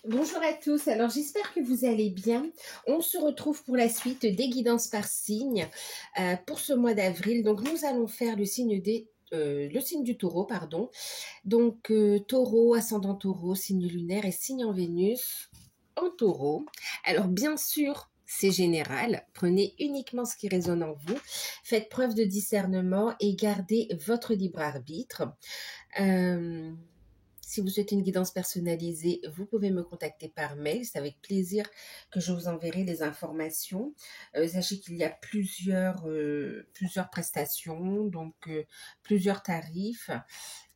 Bonjour à tous, alors j'espère que vous allez bien. On se retrouve pour la suite des guidances par signe pour ce mois d'avril. Donc nous allons faire le signe du taureau, pardon. Donc taureau, ascendant taureau, signe lunaire et signe en Vénus en taureau. Alors bien sûr, c'est général, prenez uniquement ce qui résonne en vous, faites preuve de discernement et gardez votre libre arbitre. Si vous souhaitez une guidance personnalisée, vous pouvez me contacter par mail. C'est avec plaisir que je vous enverrai les informations. Sachez qu'il y a plusieurs prestations, donc plusieurs tarifs.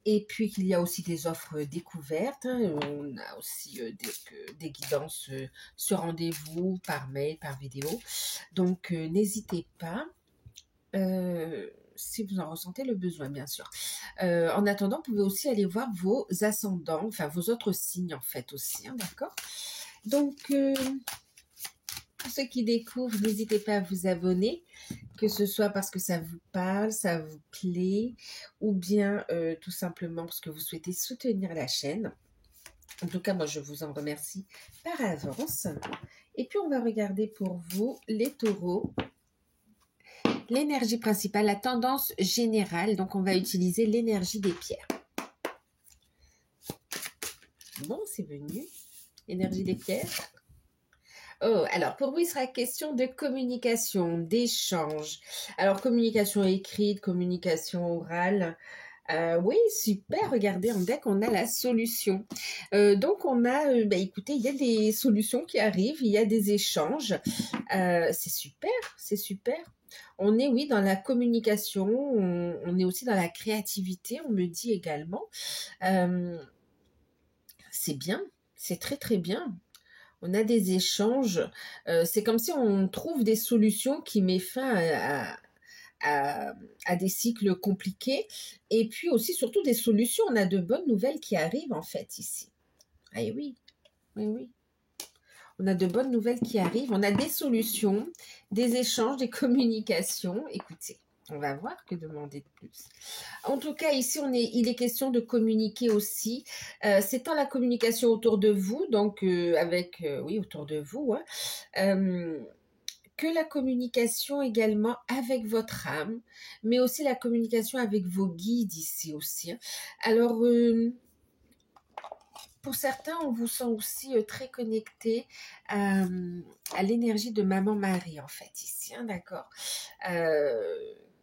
Et puis qu'il y a aussi des offres découvertes. On a aussi des guidances sur rendez-vous, par mail, par vidéo. Donc n'hésitez pas. Si vous en ressentez le besoin, bien sûr. En attendant, vous pouvez aussi aller voir vos ascendants, enfin vos autres signes en fait aussi, hein, d'accord? Donc, pour ceux qui découvrent, n'hésitez pas à vous abonner, que ce soit parce que ça vous parle, ça vous plaît, ou bien tout simplement parce que vous souhaitez soutenir la chaîne. En tout cas, moi, je vous en remercie par avance. Et puis, on va regarder pour vous, les taureaux, l'énergie principale, la tendance générale. Donc, on va utiliser l'énergie des pierres. Bon, c'est venu. Énergie des pierres. Oh, alors, pour vous, il sera question de communication, d'échange. Alors, communication écrite, communication orale. Oui, super. Regardez, en deck, on a la solution. Donc, on a, écoutez, il y a des solutions qui arrivent, il y a des échanges. C'est super, c'est super. On est, oui, dans la communication, on est aussi dans la créativité, on me dit également. C'est bien, c'est très, très bien. On a des échanges. C'est comme si on trouve des solutions qui mettent fin à des cycles compliqués. Et puis aussi, surtout, des solutions. On a de bonnes nouvelles qui arrivent, en fait, ici. Ah oui, oui, oui. On a de bonnes nouvelles qui arrivent. On a des solutions, des échanges, des communications. Écoutez, on va voir que demander de plus. En tout cas, ici, il est question de communiquer aussi. C'est tant la communication autour de vous, donc oui, autour de vous, hein, que la communication également avec votre âme, mais aussi la communication avec vos guides ici aussi, hein. Alors, pour certains, on vous sent aussi très connecté à l'énergie de Maman Marie, en fait, ici, hein, d'accord,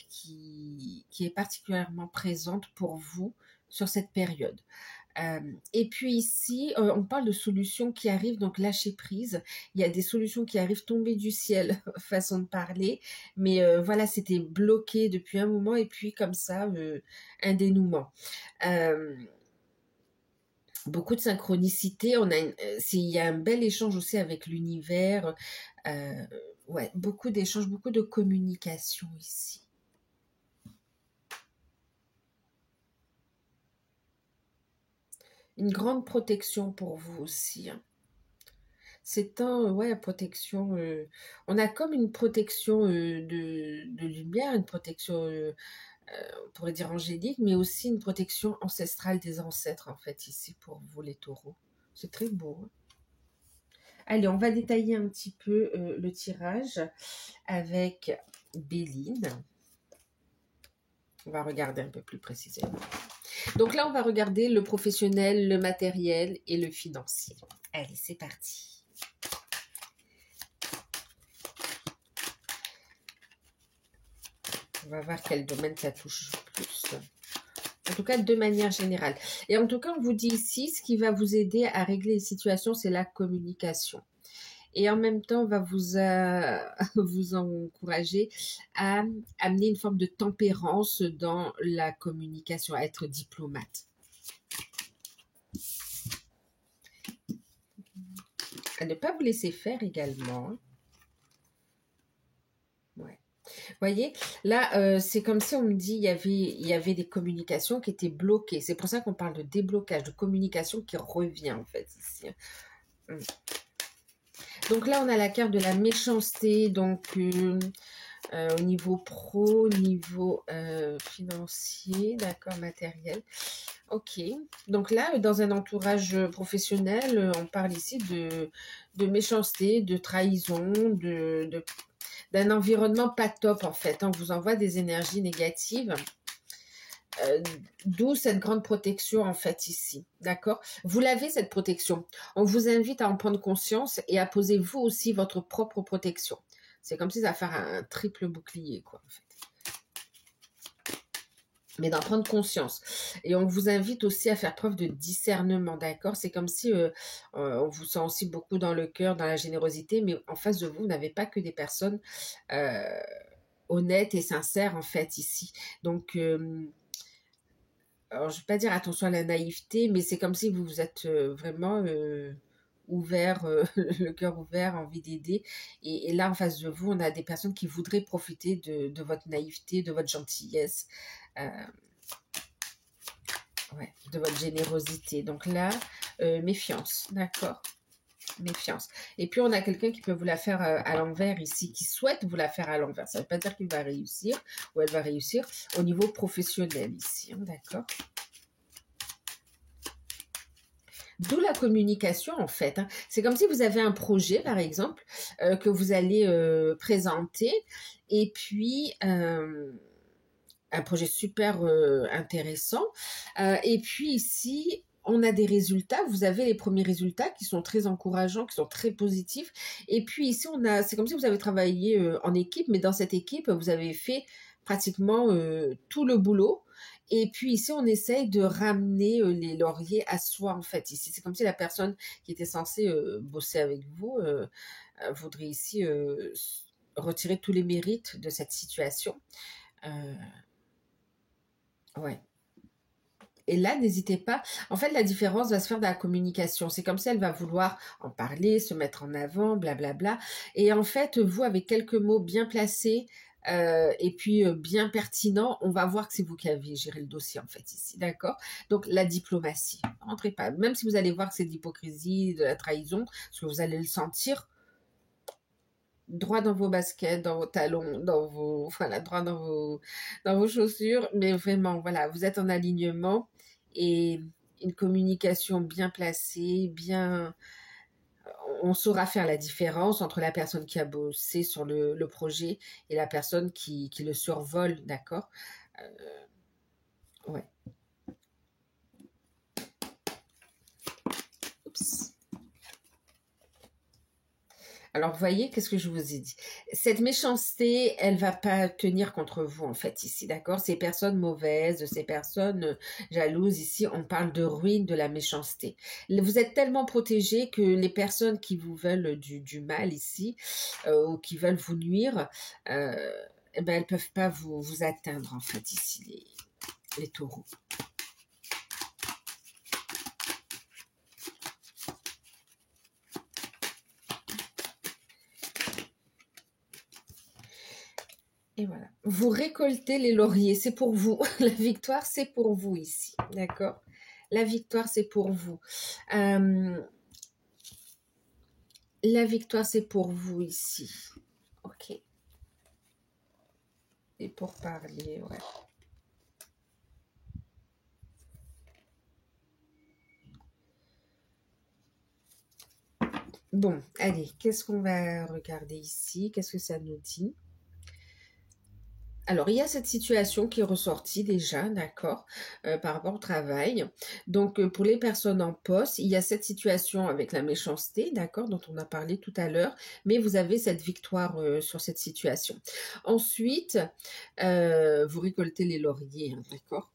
qui est particulièrement présente pour vous sur cette période. Et puis ici, on parle de solutions qui arrivent, donc lâcher prise. Il y a des solutions qui arrivent tomber du ciel, façon de parler. Mais voilà, c'était bloqué depuis un moment et puis comme ça, un dénouement. Beaucoup de synchronicité. Il y a un bel échange aussi avec l'univers. Ouais, beaucoup d'échanges, beaucoup de communication ici. Une grande protection pour vous aussi, hein. C'est protection. On a comme une protection de lumière, une protection, on pourrait dire angélique, mais aussi une protection ancestrale des ancêtres, en fait, ici pour vous, les taureaux. C'est très beau, hein. Allez, on va détailler un petit peu le tirage avec Béline. On va regarder un peu plus précisément. Donc là, on va regarder le professionnel, le matériel et le financier. Allez, c'est parti. On va voir quel domaine ça touche plus. En tout cas, de manière générale. Et en tout cas, on vous dit ici, ce qui va vous aider à régler les situations, c'est la communication. Et en même temps, on va vous encourager à amener une forme de tempérance dans la communication, à être diplomate. À ne pas vous laisser faire également. Ouais. Vous voyez, là, c'est comme si on me dit il y avait des communications qui étaient bloquées. C'est pour ça qu'on parle de déblocage, de communication qui revient en fait ici. Donc là, on a la carte de la méchanceté. Donc, au niveau pro, au niveau financier, d'accord, matériel. Ok, donc là, dans un entourage professionnel, on parle ici de méchanceté, de trahison, d'un environnement pas top en fait. On vous envoie des énergies négatives. D'où cette grande protection en fait ici, d'accord? Vous l'avez cette protection. On vous invite à en prendre conscience et à poser vous aussi votre propre protection. C'est comme si ça va faire un triple bouclier, quoi, en fait. Mais d'en prendre conscience. Et on vous invite aussi à faire preuve de discernement, d'accord? C'est comme si on vous sent aussi beaucoup dans le cœur, dans la générosité, mais en face de vous, vous n'avez pas que des personnes honnêtes et sincères, en fait, ici. Donc, alors, je ne vais pas dire attention à la naïveté, mais c'est comme si vous êtes vraiment ouvert, le cœur ouvert, envie d'aider. Et là, en face de vous, on a des personnes qui voudraient profiter de votre naïveté, de votre gentillesse, ouais, de votre générosité. Donc là, méfiance, d'accord? Méfiance. Et puis, on a quelqu'un qui peut vous la faire à l'envers ici, qui souhaite vous la faire à l'envers. Ça ne veut pas dire qu'il va réussir ou elle va réussir au niveau professionnel ici, hein, d'accord? D'où la communication, en fait, hein. C'est comme si vous avez un projet, par exemple, que vous allez présenter, et puis un projet super intéressant. Et puis ici, on a des résultats. Vous avez les premiers résultats qui sont très encourageants, qui sont très positifs. Et puis ici, c'est comme si vous avez travaillé en équipe, mais dans cette équipe, vous avez fait pratiquement tout le boulot. Et puis ici, on essaye de ramener les lauriers à soi, en fait. Ici, c'est comme si la personne qui était censée bosser avec vous voudrait ici retirer tous les mérites de cette situation. Ouais. Et là, n'hésitez pas. En fait, la différence va se faire dans la communication. C'est comme si elle va vouloir en parler, se mettre en avant, blablabla. Et en fait, vous, avec quelques mots bien placés et puis bien pertinents, on va voir que c'est vous qui avez géré le dossier, en fait, ici. D'accord? Donc, la diplomatie. Rentrez pas. Même si vous allez voir que c'est de l'hypocrisie, de la trahison, parce que vous allez le sentir, droit dans vos baskets, dans vos talons, voilà, droit dans vos chaussures, mais vraiment, voilà, vous êtes en alignement et une communication bien placée, on saura faire la différence entre la personne qui a bossé sur le projet et la personne qui le survole, d'accord? Ouais. Oups. Alors, vous voyez, qu'est-ce que je vous ai dit? Cette méchanceté, elle va pas tenir contre vous, en fait, ici, d'accord? Ces personnes mauvaises, ces personnes jalouses, ici, on parle de ruine de la méchanceté. Vous êtes tellement protégés que les personnes qui vous veulent du mal ici, ou qui veulent vous nuire, eh ben, elles peuvent pas vous atteindre, en fait, ici, les taureaux. Et voilà. Vous récoltez les lauriers, c'est pour vous. La victoire, c'est pour vous ici. D'accord? La victoire, c'est pour vous. La victoire, c'est pour vous ici. Ok. Et pour parler, ouais. Bon, allez, qu'est-ce qu'on va regarder ici? Qu'est-ce que ça nous dit? Alors, il y a cette situation qui est ressortie déjà, d'accord, par rapport au travail. Donc, pour les personnes en poste, il y a cette situation avec la méchanceté, d'accord, dont on a parlé tout à l'heure, mais vous avez cette victoire sur cette situation. Ensuite, vous récoltez les lauriers, hein, d'accord.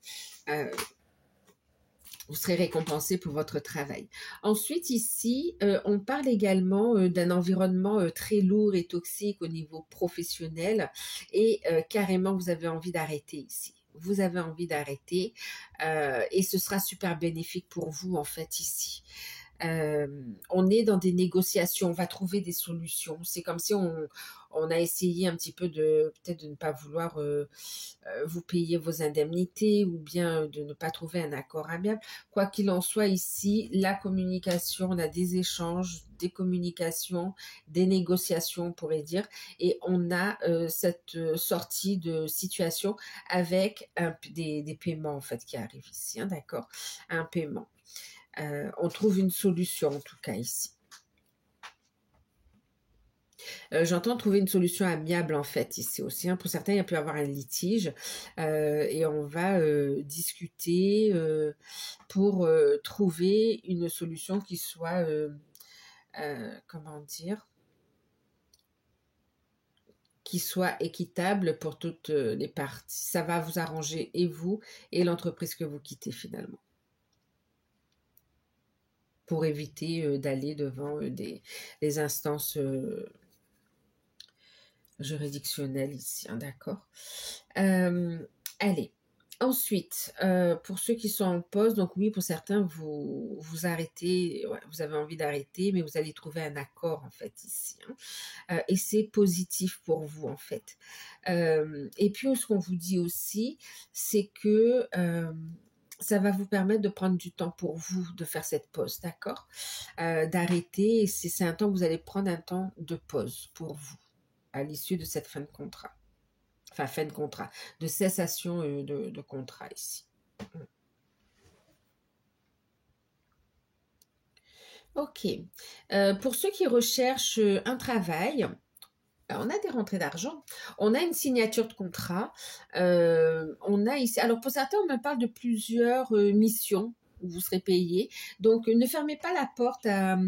Vous serez récompensé pour votre travail. Ensuite, ici, on parle également d'un environnement très lourd et toxique au niveau professionnel et carrément, vous avez envie d'arrêter ici. Vous avez envie d'arrêter et ce sera super bénéfique pour vous, en fait, ici. On est dans des négociations, on va trouver des solutions. C'est comme si on a essayé un petit peu de peut-être de ne pas vouloir vous payer vos indemnités ou bien de ne pas trouver un accord amiable. Quoi qu'il en soit ici, la communication, on a des échanges, des communications, des négociations, on pourrait dire, et on a cette sortie de situation avec des paiements en fait qui arrivent ici, hein, d'accord? Un paiement. On trouve une solution en tout cas ici. J'entends trouver une solution amiable en fait ici aussi, hein. Pour certains, il y a pu avoir un litige et on va discuter pour trouver une solution qui soit, comment dire, qui soit équitable pour toutes les parties. Ça va vous arranger et vous et l'entreprise que vous quittez finalement, pour éviter d'aller devant des instances juridictionnelles ici, hein, d'accord? Allez. Ensuite, pour ceux qui sont en pause, donc oui, pour certains, vous arrêtez, ouais, vous avez envie d'arrêter, mais vous allez trouver un accord en fait ici, hein. Et c'est positif pour vous en fait. Et puis, ce qu'on vous dit aussi, c'est que ça va vous permettre de prendre du temps pour vous, de faire cette pause, d'accord? D'arrêter, et c'est un temps que vous allez prendre un temps de pause pour vous, à l'issue de cette fin de contrat. Enfin, fin de contrat, de cessation de contrat ici. Ok. Pour ceux qui recherchent un travail, on a des rentrées d'argent, on a une signature de contrat, on a ici. Alors pour certains, on me parle de plusieurs missions où vous serez payé. Donc ne fermez pas la porte à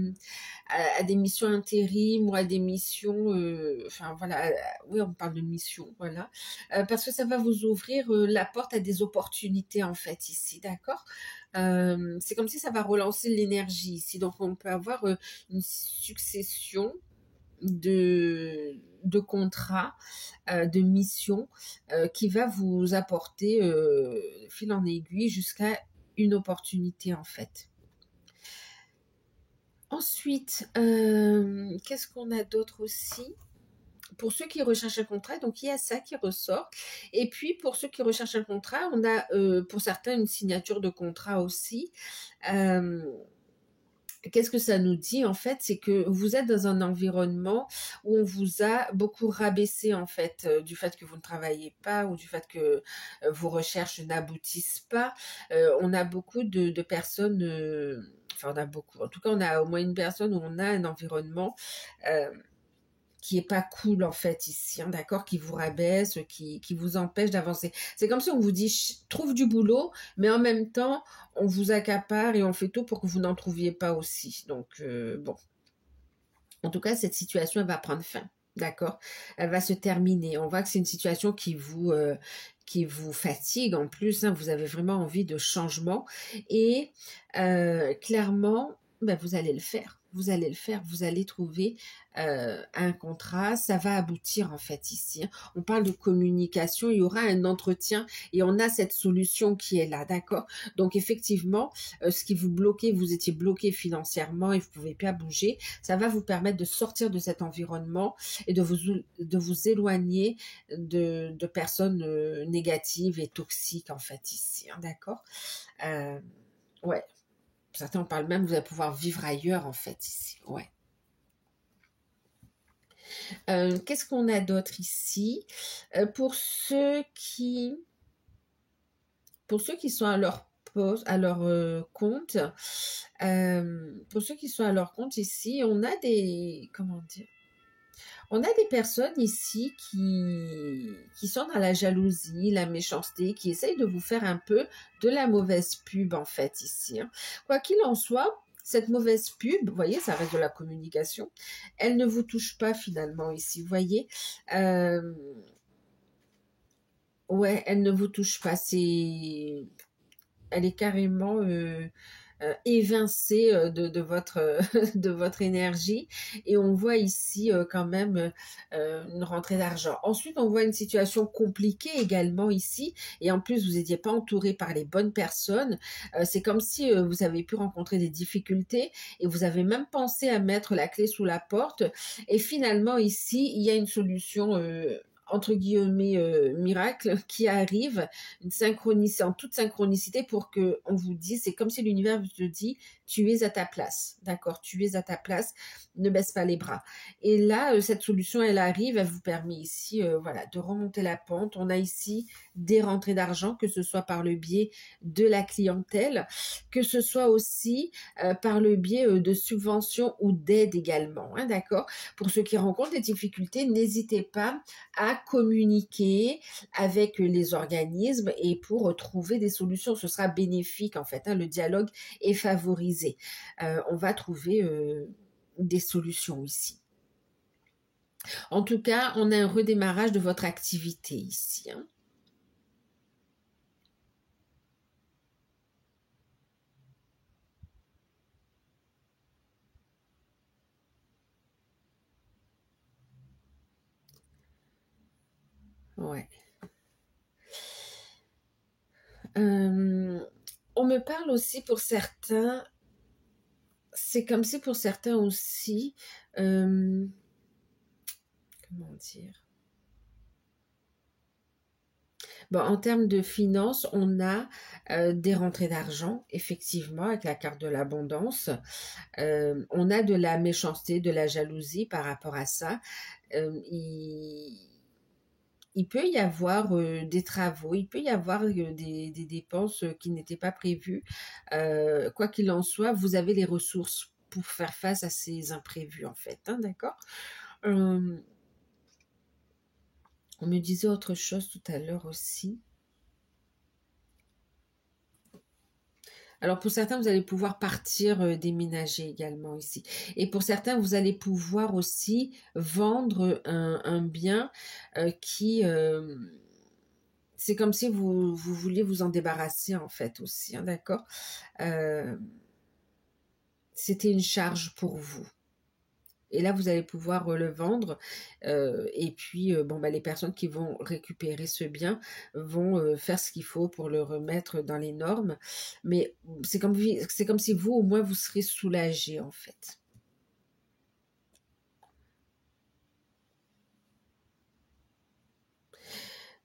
des missions intérim ou à des missions, enfin voilà, oui, on parle de missions, voilà, parce que ça va vous ouvrir la porte à des opportunités en fait ici, d'accord? C'est comme si ça va relancer l'énergie ici, donc on peut avoir une succession de contrats, de missions qui va vous apporter fil en aiguille jusqu'à une opportunité en fait. Ensuite, qu'est-ce qu'on a d'autre aussi? Pour ceux qui recherchent un contrat, donc il y a ça qui ressort. Et puis pour ceux qui recherchent un contrat, on a pour certains une signature de contrat aussi. Qu'est-ce que ça nous dit en fait? C'est que vous êtes dans un environnement où on vous a beaucoup rabaissé en fait, du fait que vous ne travaillez pas ou du fait que vos recherches n'aboutissent pas. On a beaucoup de personnes, enfin on a beaucoup, en tout cas on a au moins une personne où on a un environnement euh, qui est pas cool en fait ici, hein, d'accord, qui vous rabaisse, qui vous empêche d'avancer. C'est comme si on vous dit trouve du boulot, mais en même temps on vous accapare et on fait tout pour que vous n'en trouviez pas aussi. Donc bon, en tout cas cette situation elle va prendre fin, d'accord, elle va se terminer. On voit que c'est une situation qui vous fatigue en plus, hein, vous avez vraiment envie de changement et clairement ben, vous allez le faire. Vous allez le faire, vous allez trouver un contrat, ça va aboutir en fait ici, hein. On parle de communication, il y aura un entretien et on a cette solution qui est là, d'accord? Donc effectivement, ce qui vous bloquait, vous étiez bloqué financièrement et vous ne pouvez pas bouger, ça va vous permettre de sortir de cet environnement et de vous éloigner de personnes négatives et toxiques en fait ici, hein, d'accord? Ouais. Certains en parlent même, vous allez pouvoir vivre ailleurs en fait ici. Ouais. Qu'est-ce qu'on a d'autre ici? Pour ceux qui sont à leur poste, à leur compte, pour ceux qui sont à leur compte ici, on a des, comment dire? On a des personnes ici qui sont dans la jalousie, la méchanceté, qui essayent de vous faire un peu de la mauvaise pub en fait ici, hein. Quoi qu'il en soit, cette mauvaise pub, vous voyez, ça reste de la communication, elle ne vous touche pas finalement ici, vous voyez. Euh, ouais, elle ne vous touche pas, elle est carrément évincé de votre énergie. Et on voit ici quand même une rentrée d'argent. Ensuite, on voit une situation compliquée également ici. Et en plus, vous n'étiez pas entouré par les bonnes personnes. C'est comme si vous avez pu rencontrer des difficultés et vous avez même pensé à mettre la clé sous la porte. Et finalement, ici, il y a une solution entre guillemets miracle qui arrive, une synchronicité, en toute synchronicité pour que on vous dise, c'est comme si l'univers vous dit, tu es à ta place, d'accord, tu es à ta place, ne baisse pas les bras. Et là, cette solution, elle arrive, elle vous permet ici, voilà, de remonter la pente. On a ici des rentrées d'argent, que ce soit par le biais de la clientèle, que ce soit aussi par le biais de subventions ou d'aides également, hein, d'accord. Pour ceux qui rencontrent des difficultés, n'hésitez pas à communiquer avec les organismes et pour trouver des solutions. Ce sera bénéfique en fait, hein, le dialogue est favorisé. On va trouver des solutions ici. En tout cas, on a un redémarrage de votre activité ici, hein. Ouais. On me parle aussi pour certains, c'est comme si pour certains aussi, comment dire? Bon, en termes de finances, on a des rentrées d'argent, effectivement, avec la carte de l'abondance. On a de la méchanceté, de la jalousie par rapport à ça. Il peut y avoir des travaux, il peut y avoir des dépenses qui n'étaient pas prévues. Quoi qu'il en soit, vous avez les ressources pour faire face à ces imprévus, en fait, hein, d'accord. On me disait autre chose tout à l'heure aussi. Alors pour certains, vous allez pouvoir partir déménager également ici. Et pour certains, vous allez pouvoir aussi vendre un bien qui... c'est comme si vous vouliez vous en débarrasser en fait aussi, hein, d'accord. C'était une charge pour vous. Et là, vous allez pouvoir le vendre. Et puis, bon, bah, les personnes qui vont récupérer ce bien vont faire ce qu'il faut pour le remettre dans les normes. Mais c'est comme si vous, au moins, vous serez soulagé, en fait.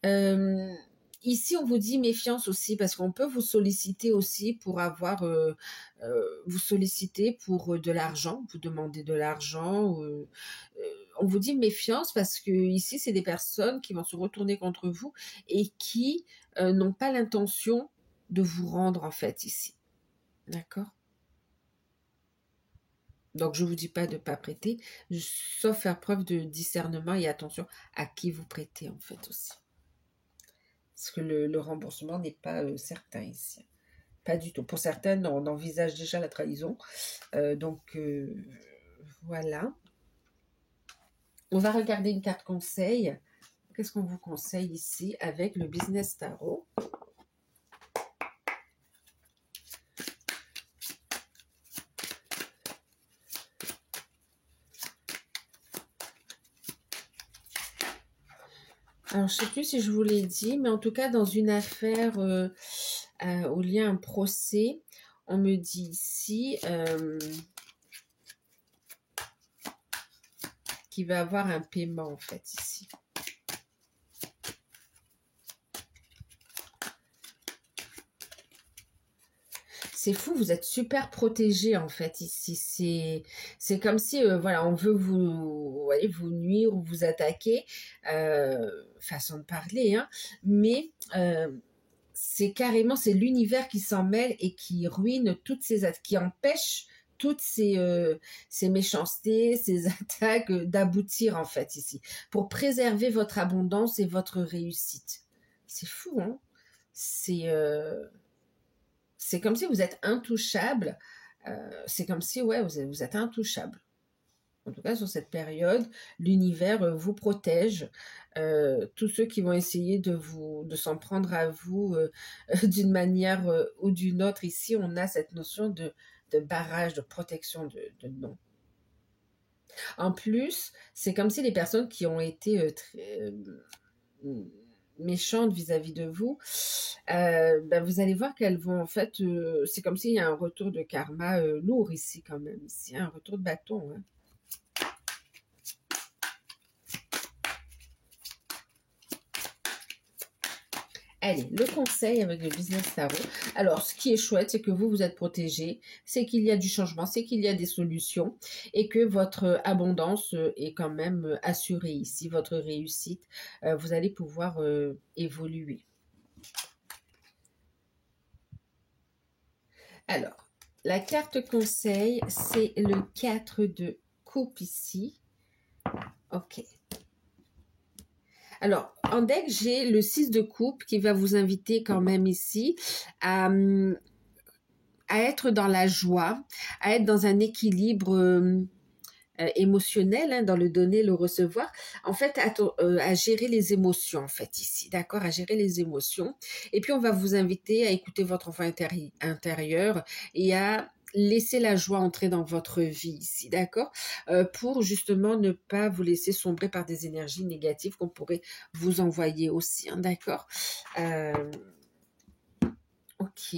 Euh, Ici, on vous dit méfiance aussi parce qu'on peut vous solliciter aussi pour avoir, vous solliciter pour de l'argent, vous demander de l'argent. On vous dit méfiance parce que ici, c'est des personnes qui vont se retourner contre vous et qui n'ont pas l'intention de vous rendre en fait ici. D'accord? Donc, je vous dis pas de pas prêter, sauf faire preuve de discernement et attention à qui vous prêtez en fait aussi. Parce que le remboursement n'est pas certain ici. Pas du tout. Pour certaines, on envisage déjà la trahison. Donc, voilà. On va regarder une carte conseil. Qu'est-ce qu'on vous conseille ici avec le Business Tarot? Alors, je ne sais plus si je vous l'ai dit, mais en tout cas, dans une affaire où il y a un procès, on me dit ici qu'il va avoir un paiement, en fait, ici. C'est fou, vous êtes super protégé en fait ici. C'est comme si voilà, on veut vous nuire ou vous attaquer, façon de parler, hein, mais c'est carrément c'est l'univers qui s'en mêle et qui ruine qui empêche toutes ces méchancetés, ces attaques d'aboutir en fait ici, pour préserver votre abondance et votre réussite. C'est fou, hein? C'est c'est comme si vous êtes intouchable. C'est comme si, ouais, vous êtes intouchable. En tout cas, sur cette période, l'univers vous protège. Tous ceux qui vont essayer de s'en prendre à vous d'une manière ou d'une autre, ici, on a cette notion de barrage, de protection, de non. En plus, c'est comme si les personnes qui ont été très méchantes vis-à-vis de vous, ben vous allez voir qu'elles vont en fait, c'est comme s'il y a un retour de karma lourd ici quand même, ici, un retour de bâton. Hein. Allez, le conseil avec le Business Tarot. Alors, ce qui est chouette, c'est que vous êtes protégé, c'est qu'il y a du changement, c'est qu'il y a des solutions et que votre abondance est quand même assurée ici, votre réussite. Vous allez pouvoir évoluer. Alors, la carte conseil, c'est le 4 de coupe ici. Ok. Alors, en deck, j'ai le 6 de coupe qui va vous inviter quand même ici à être dans la joie, à être dans un équilibre émotionnel, hein, dans le donner, le recevoir, en fait, à gérer les émotions, en fait, ici, d'accord, à gérer les émotions. Et puis, on va vous inviter à écouter votre enfant intérieur et à laisser la joie entrer dans votre vie ici, d'accord, pour justement ne pas vous laisser sombrer par des énergies négatives qu'on pourrait vous envoyer aussi, hein, d'accord. Ok.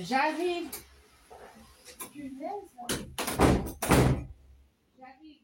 J'arrive. J'arrive.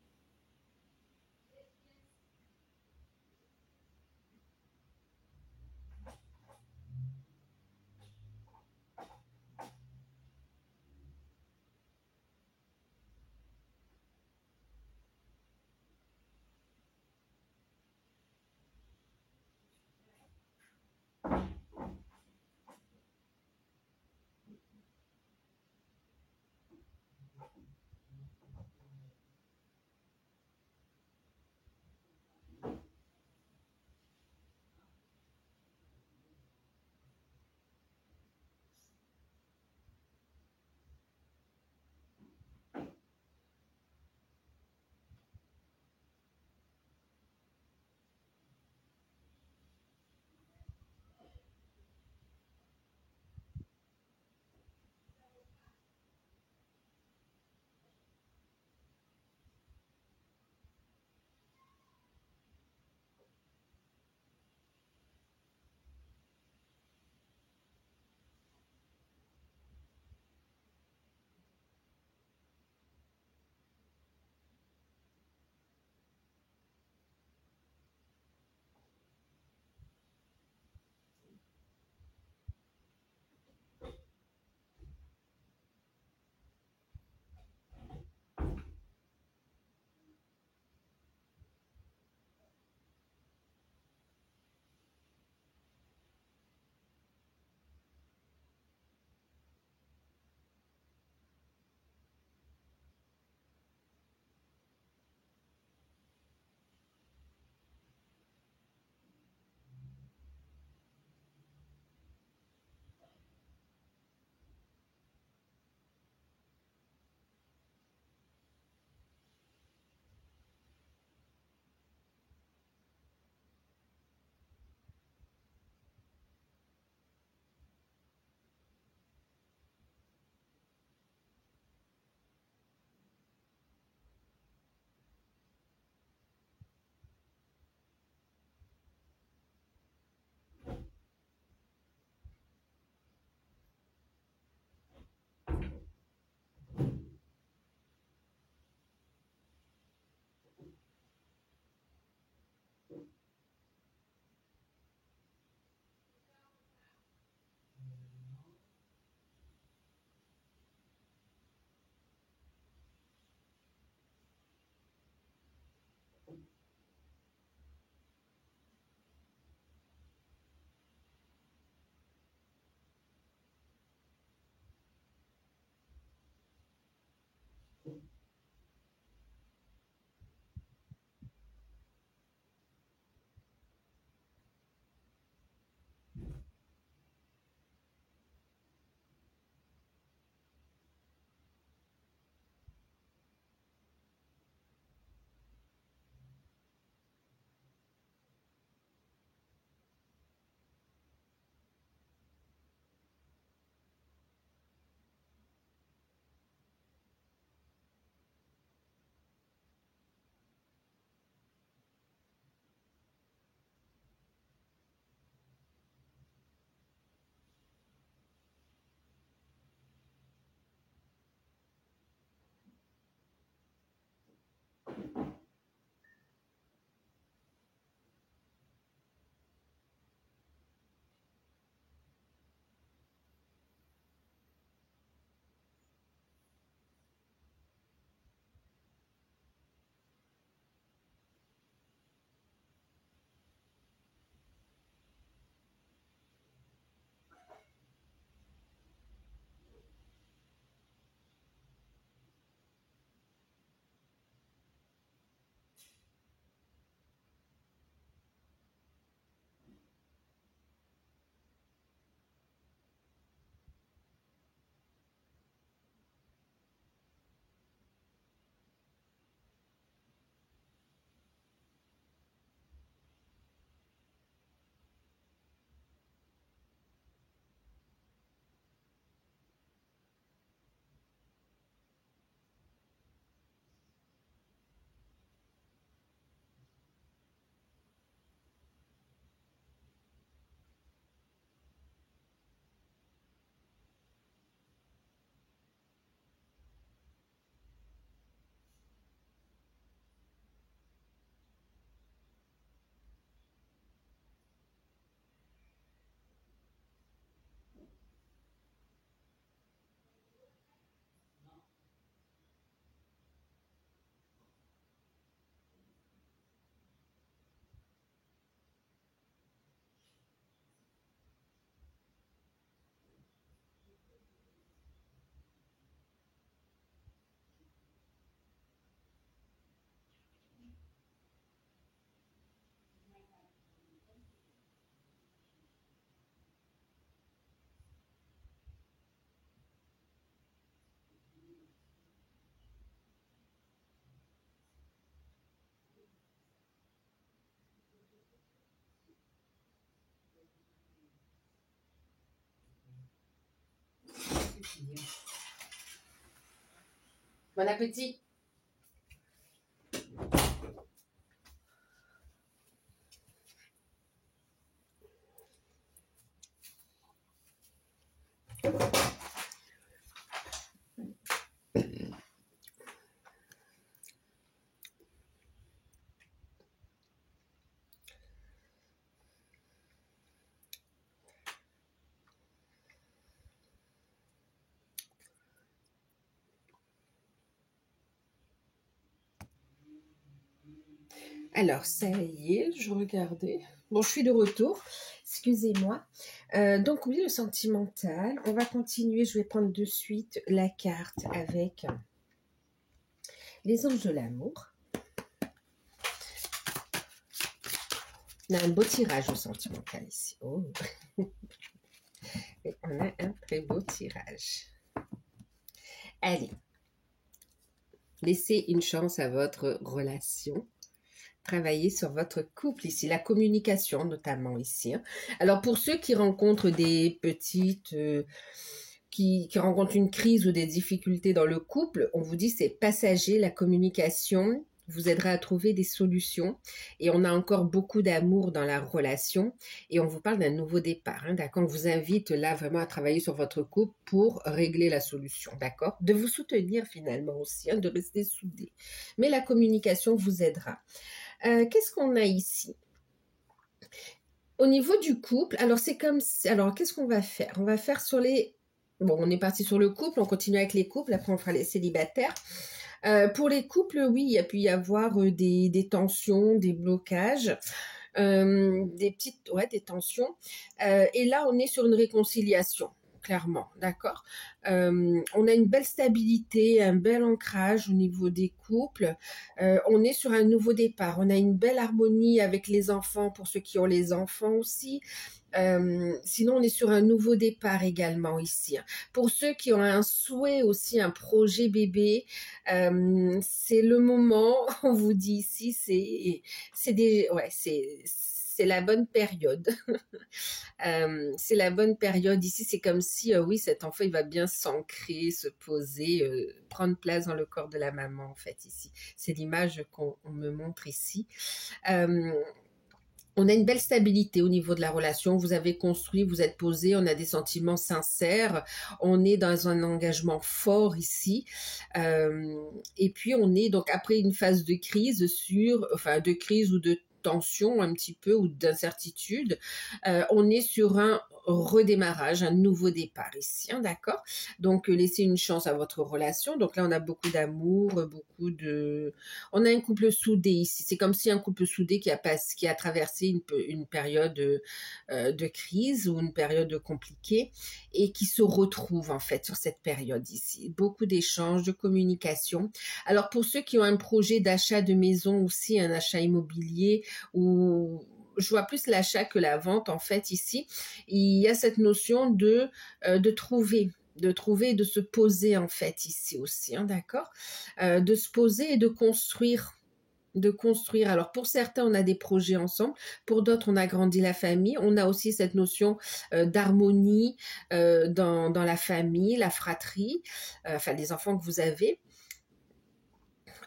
Bon appétit. Alors, ça y est, je regardais. Bon, je suis de retour. Excusez-moi. Donc, oui, le sentimental. On va continuer. Je vais prendre de suite la carte avec les anges de l'amour. On a un beau tirage au sentimental ici. Oh. Et on a un très beau tirage. Allez. Laissez une chance à votre relation. Travailler sur votre couple ici, la communication notamment ici. Alors pour ceux qui rencontrent des petites, qui rencontrent une crise ou des difficultés dans le couple, on vous dit c'est passager, la communication vous aidera à trouver des solutions et on a encore beaucoup d'amour dans la relation et on vous parle d'un nouveau départ, d'accord? On vous invite là vraiment à travailler sur votre couple pour régler la solution, d'accord? De vous soutenir finalement aussi, de rester soudés. Mais la communication vous aidera. Qu'est-ce qu'on a ici? Au niveau du couple, alors c'est comme... Alors, qu'est-ce qu'on va faire? On va faire sur les... Bon, on est parti sur le couple, on continue avec les couples, après on fera les célibataires. Pour les couples, oui, il y a pu y avoir des tensions, des blocages, des petites... Ouais, des tensions. Et là, on est sur une réconciliation. Clairement, d'accord. On a une belle stabilité, un bel ancrage au niveau des couples. On est sur un nouveau départ. On a une belle harmonie avec les enfants pour ceux qui ont les enfants aussi. Sinon, on est sur un nouveau départ également ici. Pour ceux qui ont un souhait aussi, un projet bébé, c'est le moment. On vous dit ici, c'est la bonne période. C'est la bonne période. Ici, c'est comme si, oui, cet enfant, il va bien s'ancrer, se poser, prendre place dans le corps de la maman, en fait, ici. C'est l'image qu'on me montre ici. On a une belle stabilité au niveau de la relation. Vous avez construit, vous êtes posé, on a des sentiments sincères. On est dans un engagement fort ici. Et puis, on est donc après une phase de crise de crise ou de tension un petit peu ou d'incertitude, on est sur un redémarrage, un nouveau départ ici, d'accord? Donc, laissez une chance à votre relation. Donc là, on a beaucoup d'amour, on a un couple soudé ici. C'est comme si un couple soudé qui a traversé une période de crise ou une période compliquée et qui se retrouve en fait sur cette période ici. Beaucoup d'échanges, de communication. Alors, pour ceux qui ont un projet d'achat de maison aussi, un achat immobilier ou je vois plus l'achat que la vente en fait ici. Il y a cette notion de trouver et de se poser en fait ici aussi, d'accord, de se poser et de construire. Alors pour certains, on a des projets ensemble, pour d'autres, on a grandi la famille, on a aussi cette notion d'harmonie dans la famille, la fratrie, enfin les enfants que vous avez.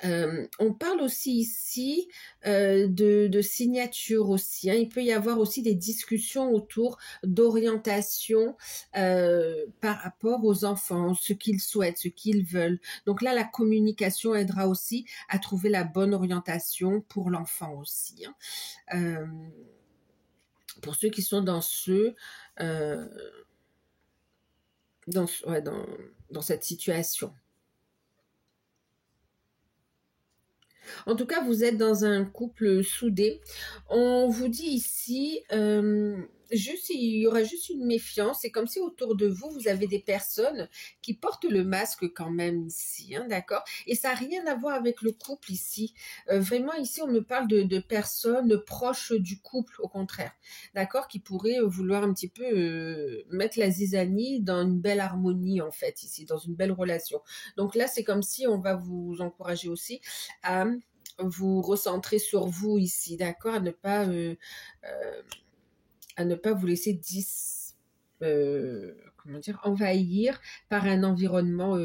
On parle aussi ici de signature aussi. Il peut y avoir aussi des discussions autour d'orientation par rapport aux enfants, ce qu'ils souhaitent, ce qu'ils veulent. Donc là, la communication aidera aussi à trouver la bonne orientation pour l'enfant aussi. Pour ceux qui sont dans dans cette situation. En tout cas, vous êtes dans un couple soudé. On vous dit ici, il y aura juste une méfiance. C'est comme si autour de vous, vous avez des personnes qui portent le masque quand même ici, d'accord? Et ça n'a rien à voir avec le couple ici. Vraiment, ici, on me parle de personnes proches du couple, au contraire, d'accord? Qui pourraient vouloir un petit peu mettre la zizanie dans une belle harmonie, en fait, ici, dans une belle relation. Donc là, c'est comme si on va vous encourager aussi à vous recentrer sur vous ici, d'accord, à ne pas vous laisser comment dire, envahir par un environnement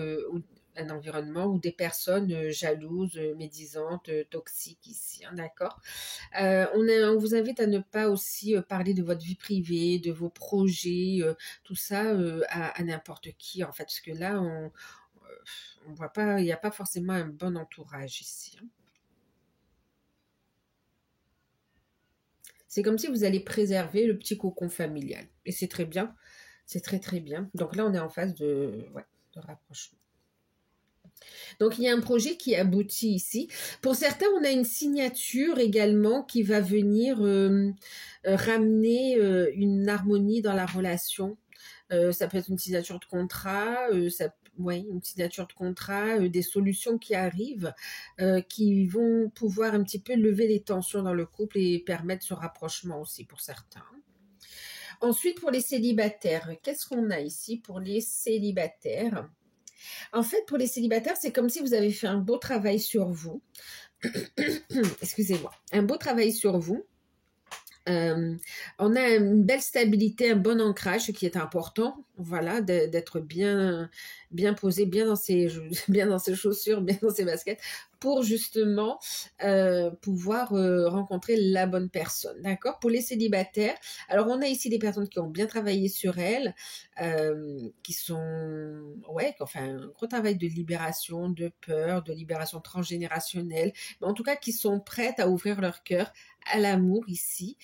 ou des personnes jalouses, médisantes, toxiques ici, hein, d'accord. On vous invite à ne pas aussi parler de votre vie privée, de vos projets, tout ça à n'importe qui, en fait, parce que là, on voit pas, il n'y a pas forcément un bon entourage ici, hein. C'est comme si vous allez préserver le petit cocon familial. Et c'est très bien. C'est très très bien. Donc là, on est en phase ouais, de rapprochement. Donc il y a un projet qui aboutit ici. Pour certains, on a une signature également qui va venir ramener une harmonie dans la relation. Ça peut être une signature de contrat, ouais, une signature de contrat, des solutions qui arrivent, qui vont pouvoir un petit peu lever les tensions dans le couple et permettre ce rapprochement aussi pour certains. Ensuite, pour les célibataires, qu'est-ce qu'on a ici pour les célibataires? En fait, pour les célibataires, c'est comme si vous avez fait un beau travail sur vous. Excusez-moi. Un beau travail sur vous. On a une belle stabilité, un bon ancrage, ce qui est important, voilà, d'être bien posé, bien dans ses chaussures, bien dans ses baskets, pour justement pouvoir rencontrer la bonne personne, d'accord. Pour les célibataires, alors on a ici des personnes qui ont bien travaillé sur elles, qui sont, ouais, enfin, un gros travail de libération, de peur, de libération transgénérationnelle, mais en tout cas qui sont prêtes à ouvrir leur cœur à l'amour ici.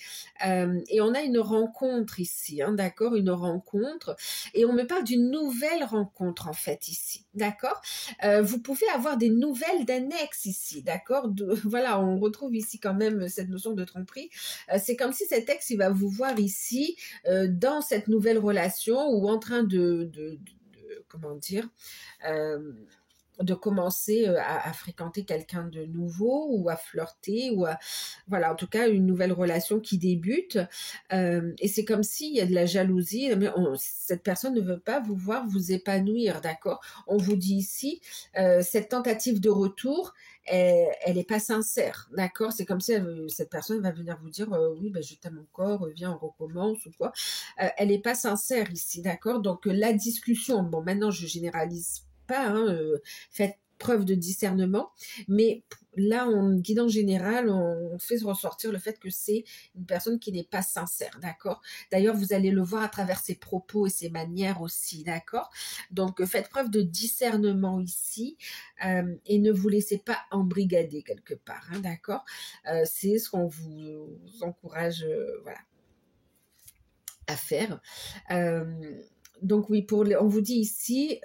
Et on a une rencontre ici, hein, d'accord, une rencontre. Et on me parle d'une nouvelle rencontre en fait ici, d'accord. Vous pouvez avoir des nouvelles d'un ex ici, d'accord. Voilà, on retrouve ici quand même cette notion de tromperie. C'est comme si cet ex, il va vous voir ici dans cette nouvelle relation ou en train de comment dire, de commencer à fréquenter quelqu'un de nouveau ou à flirter ou à, voilà, en tout cas une nouvelle relation qui débute, et c'est comme s'il y a de la jalousie, mais cette personne ne veut pas vous voir vous épanouir, d'accord. On vous dit ici cette tentative de retour, elle n'est pas sincère, d'accord. C'est comme si cette personne va venir vous dire oui, ben, je t'aime encore, viens, on recommence ou quoi. Elle n'est pas sincère ici, d'accord. Donc la discussion, bon, maintenant je généralise pas, hein, faites preuve de discernement, mais là, en guidant général, on fait ressortir le fait que c'est une personne qui n'est pas sincère, d'accord. D'ailleurs, vous allez le voir à travers ses propos et ses manières aussi, d'accord. Donc, faites preuve de discernement ici et ne vous laissez pas embrigader quelque part, hein, d'accord. C'est ce qu'on vous encourage, voilà, à faire. Donc oui, on vous dit ici,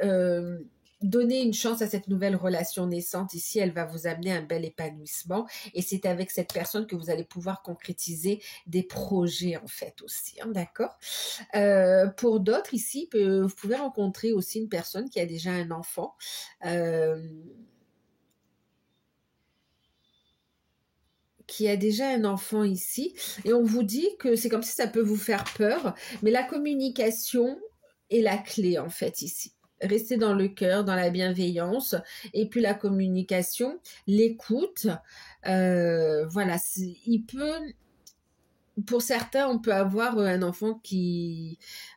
donnez une chance à cette nouvelle relation naissante. Ici, elle va vous amener un bel épanouissement. Et c'est avec cette personne que vous allez pouvoir concrétiser des projets, en fait, aussi, hein, d'accord. Pour d'autres, ici, vous pouvez rencontrer aussi une personne qui a déjà un enfant. Qui a déjà un enfant ici. Et on vous dit que c'est comme si ça peut vous faire peur. Mais la communication est la clé, en fait, ici. Restez dans le cœur, dans la bienveillance, et puis la communication, l'écoute, voilà, pour certains, on peut avoir un enfant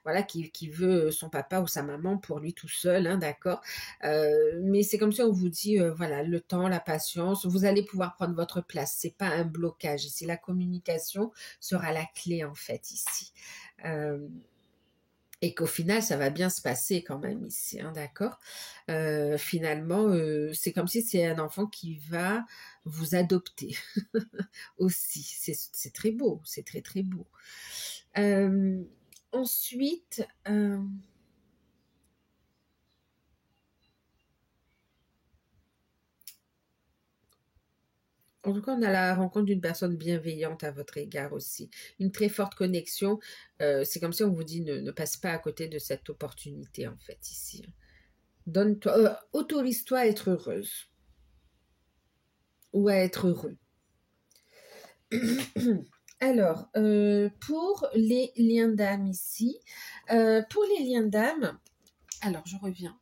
voilà, qui veut son papa ou sa maman pour lui tout seul, hein, d'accord. Mais c'est comme si on vous dit, voilà, le temps, la patience, vous allez pouvoir prendre votre place. C'est pas un blocage ici. La communication sera la clé en fait ici. Et qu'au final, ça va bien se passer quand même ici, hein, d'accord. Finalement, c'est comme si c'est un enfant qui va vous adopter aussi. C'est très beau, c'est très très beau. Ensuite, en tout cas, on a la rencontre d'une personne bienveillante à votre égard aussi. Une très forte connexion. C'est comme si on vous dit ne passe pas à côté de cette opportunité, en fait, ici. Donne-toi, autorise-toi à être heureuse ou à être heureux. Alors, pour les liens d'âme ici, pour les liens d'âme, alors je reviens.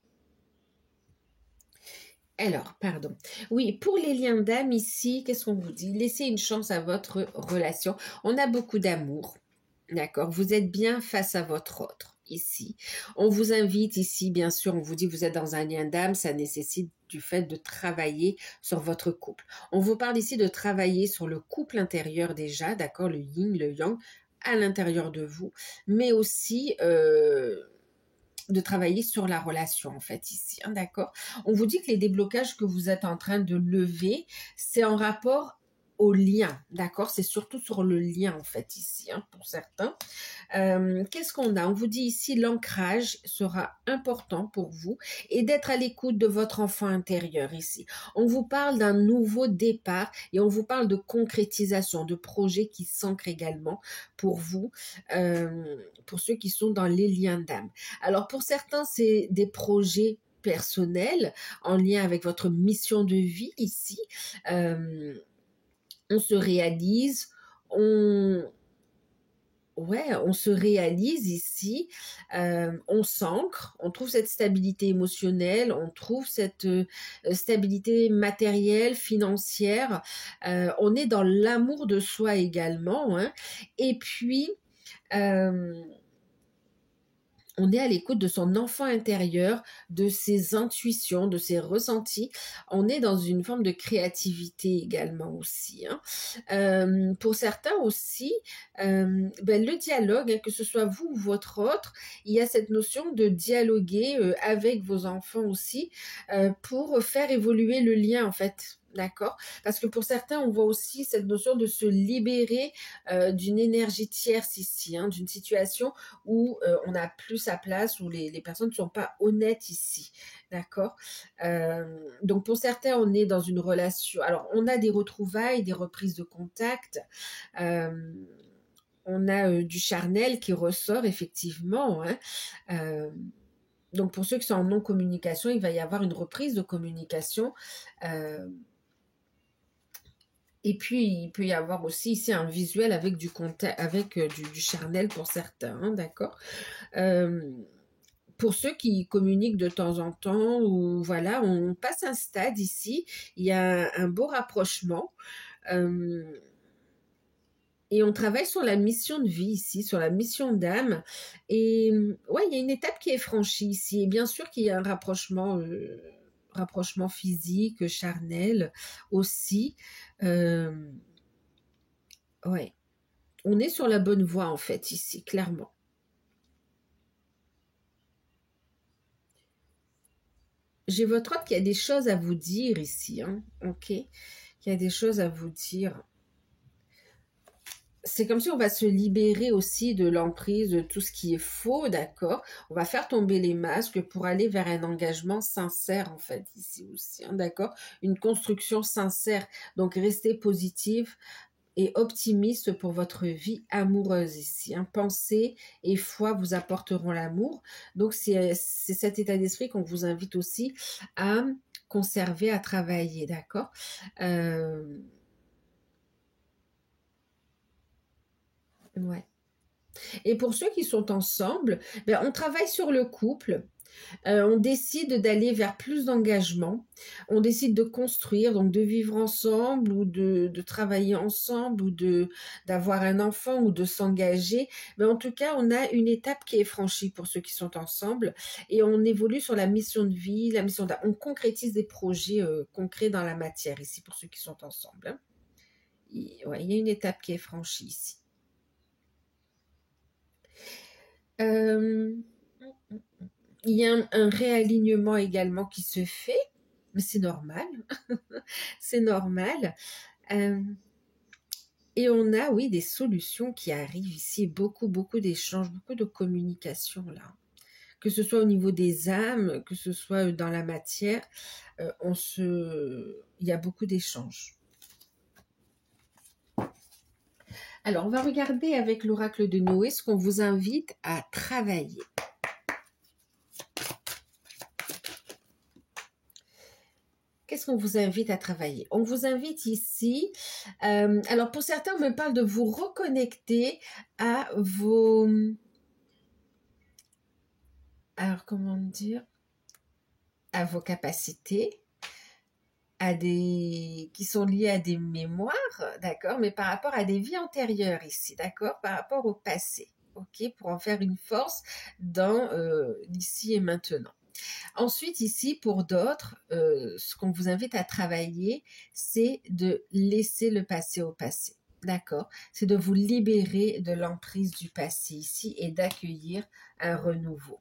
Alors, pardon. Oui, pour les liens d'âme ici, qu'est-ce qu'on vous dit? Laissez une chance à votre relation. On a beaucoup d'amour, d'accord? Vous êtes bien face à votre autre. ici. On vous invite ici, bien sûr, on vous dit vous êtes dans un lien d'âme, ça nécessite du fait de travailler sur votre couple. On vous parle ici de travailler sur le couple intérieur déjà, d'accord, le yin, le yang, à l'intérieur de vous, mais aussi de travailler sur la relation en fait ici, hein, d'accord. On vous dit que les déblocages que vous êtes en train de lever, c'est en rapport au lien, d'accord. C'est surtout sur le lien en fait ici, hein, pour certains. Qu'est-ce qu'on a? On vous dit ici l'ancrage sera important pour vous et d'être à l'écoute de votre enfant intérieur ici. On vous parle d'un nouveau départ et on vous parle de concrétisation, de projets qui s'ancrent également pour vous, pour ceux qui sont dans les liens d'âme. Alors pour certains, c'est des projets personnels en lien avec votre mission de vie ici. On se réalise, on, ouais, on se réalise ici, on s'ancre, on trouve cette stabilité émotionnelle, on trouve cette stabilité matérielle, financière, on est dans l'amour de soi également, hein, et puis on est à l'écoute de son enfant intérieur, de ses intuitions, de ses ressentis. On est dans une forme de créativité également aussi, hein. Pour certains aussi, le dialogue, hein, que ce soit vous ou votre autre, il y a cette notion de dialoguer avec vos enfants aussi pour faire évoluer le lien en fait. D'accord? Parce que pour certains, on voit aussi cette notion de se libérer d'une énergie tierce ici, hein, d'une situation où on n'a plus sa place, où les personnes ne sont pas honnêtes ici. D'accord? Donc pour certains, on est dans une relation. Alors, on a des retrouvailles, des reprises de contact. On a du charnel qui ressort effectivement, hein. Donc pour ceux qui sont en non-communication, il va y avoir une reprise de communication. Et puis, il peut y avoir aussi ici un visuel avec du contact, avec du charnel pour certains, hein, d'accord. Pour ceux qui communiquent de temps en temps, ou voilà, on passe un stade ici, il y a un beau rapprochement. Et on travaille sur la mission de vie ici, sur la mission d'âme. Et ouais, il y a une étape qui est franchie ici. Et bien sûr qu'il y a un rapprochement physique, charnel aussi. Ouais, on est sur la bonne voie en fait ici, clairement. J'ai votre hôte qui a des choses à vous dire ici, hein, ok? Qui a des choses à vous dire. C'est comme si on va se libérer aussi de l'emprise de tout ce qui est faux, d'accord? On va faire tomber les masques pour aller vers un engagement sincère, en fait, ici aussi, hein, d'accord? Une construction sincère. Donc, restez positif et optimiste pour votre vie amoureuse ici, hein. Pensée et foi vous apporteront l'amour. Donc, c'est cet état d'esprit qu'on vous invite aussi à conserver, à travailler, d'accord? Ouais. Et pour ceux qui sont ensemble, on travaille sur le couple. On décide d'aller vers plus d'engagement. On décide de construire, donc de vivre ensemble ou de travailler ensemble ou d'avoir un enfant ou de s'engager. Mais en tout cas, on a une étape qui est franchie pour ceux qui sont ensemble et on évolue sur la mission de vie, la mission d'âme. On concrétise des projets concrets dans la matière ici pour ceux qui sont ensemble, hein. Ouais, il y a une étape qui est franchie ici. Euh, il y a un réalignement également qui se fait, mais c'est normal, c'est normal. Euh, et on a, oui, des solutions qui arrivent ici, beaucoup, beaucoup d'échanges, beaucoup de communication là. Que ce soit au niveau des âmes, que ce soit dans la matière, il y a beaucoup d'échanges. Alors, on va regarder avec l'oracle de Noé ce qu'on vous invite à travailler. Qu'est-ce qu'on vous invite à travailler? On vous invite ici, alors pour certains, on me parle de vous reconnecter à vos, alors comment dire, à vos capacités, qui sont liées à des mémoires, d'accord, mais par rapport à des vies antérieures ici, d'accord, par rapport au passé. ok, pour en faire une force dans l'ici et maintenant. Ensuite, ici, pour d'autres, ce qu'on vous invite à travailler, c'est de laisser le passé au passé. D'accord? C'est de vous libérer de l'emprise du passé ici et d'accueillir un renouveau.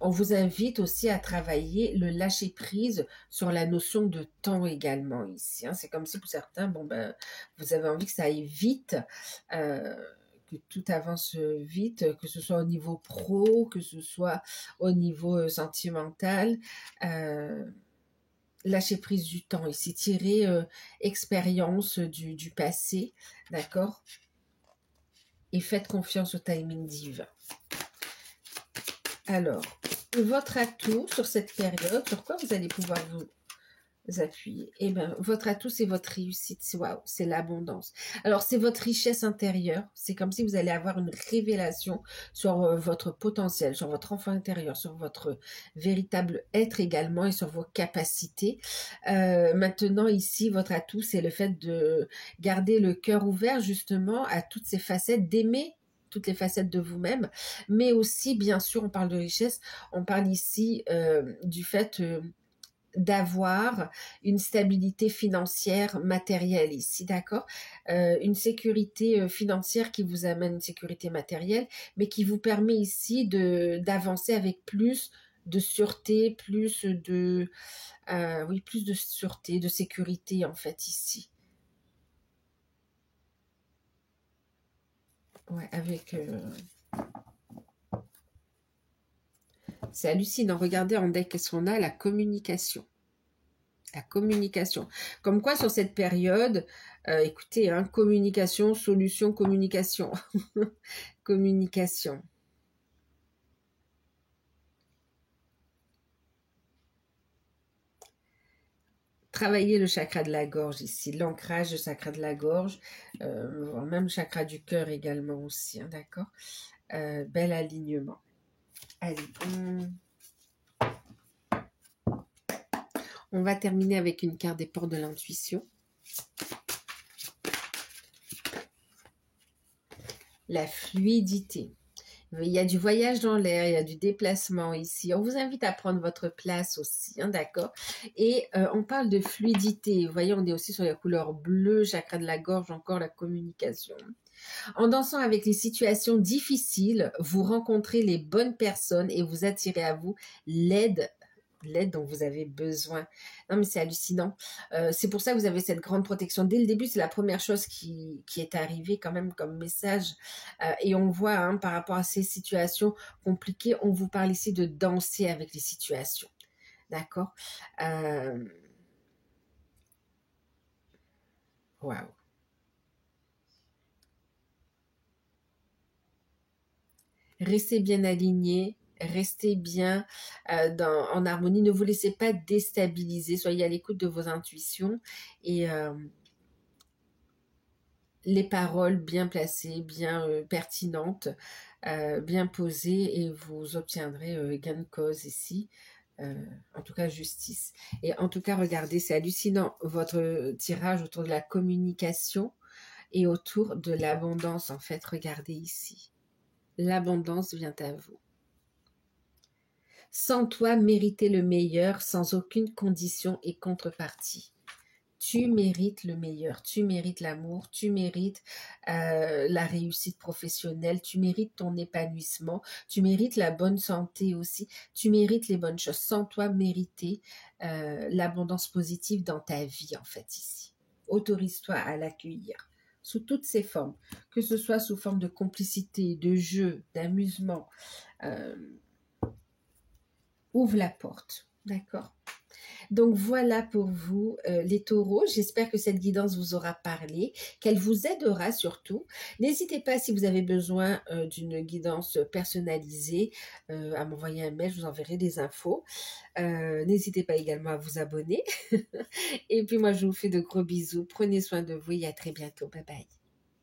On vous invite aussi à travailler le lâcher-prise sur la notion de temps également ici, hein. C'est comme si pour certains, bon ben, vous avez envie que ça aille vite, que tout avance vite, que ce soit au niveau pro, que ce soit au niveau sentimental. Lâcher prise du temps ici, tirer expérience du passé, d'accord? Et faites confiance au timing divin. Alors, votre atout sur cette période, sur quoi vous allez pouvoir vous appuyer? Eh bien, votre atout, c'est votre réussite. Waouh, c'est l'abondance. Alors, c'est votre richesse intérieure. C'est comme si vous allez avoir une révélation sur votre potentiel, sur votre enfant intérieur, sur votre véritable être également et sur vos capacités. Maintenant, ici, votre atout, c'est le fait de garder le cœur ouvert justement à toutes ces facettes, d'aimer toutes les facettes de vous-même, mais aussi, bien sûr, on parle de richesse, on parle ici du fait d'avoir une stabilité financière matérielle ici, d'accord? Une sécurité financière qui vous amène une sécurité matérielle, mais qui vous permet ici d'avancer avec plus de sûreté, plus de sûreté, de sécurité en fait ici. Ouais, avec... C'est hallucinant. Regardez en deck, qu'est-ce qu'on a? La communication. La communication. Comme quoi, sur cette période, écoutez, hein, communication, solution, communication. Communication. Travailler le chakra de la gorge ici, l'ancrage du chakra de la gorge, même le chakra du cœur également aussi, hein, d'accord? Bel alignement. Allez, on va terminer avec une carte des portes de l'intuition. La fluidité. Il y a du voyage dans l'air, il y a du déplacement ici. On vous invite à prendre votre place aussi, hein, d'accord? Et on parle de fluidité. Vous voyez, on est aussi sur la couleur bleue, chakra de la gorge, encore la communication. En dansant avec les situations difficiles, vous rencontrez les bonnes personnes et vous attirez à vous l'aide dont vous avez besoin. Non, mais c'est hallucinant. C'est pour ça que vous avez cette grande protection. Dès le début, c'est la première chose qui est arrivée quand même comme message. Et on voit, hein, par rapport à ces situations compliquées, on vous parle ici de danser avec les situations. D'accord? Waouh. Restez bien aligné, restez bien en harmonie, ne vous laissez pas déstabiliser, soyez à l'écoute de vos intuitions et les paroles bien placées, bien pertinentes, bien posées et vous obtiendrez gain de cause ici. En tout cas justice. Et en tout cas, regardez, c'est hallucinant, votre tirage autour de la communication et autour de l'abondance, en fait, regardez ici. L'abondance vient à vous. Sans toi, mériter le meilleur, sans aucune condition et contrepartie. Tu mérites le meilleur, tu mérites l'amour, tu mérites la réussite professionnelle, tu mérites ton épanouissement, tu mérites la bonne santé aussi, tu mérites les bonnes choses. Sans toi, mériter l'abondance positive dans ta vie, en fait, ici. Autorise-toi à l'accueillir sous toutes ses formes, que ce soit sous forme de complicité, de jeu, d'amusement. Ouvre la porte, d'accord? Donc voilà pour vous les taureaux, j'espère que cette guidance vous aura parlé, qu'elle vous aidera surtout. N'hésitez pas si vous avez besoin d'une guidance personnalisée à m'envoyer un mail, je vous enverrai des infos. N'hésitez pas également à vous abonner. Et puis moi je vous fais de gros bisous, prenez soin de vous et à très bientôt, bye bye.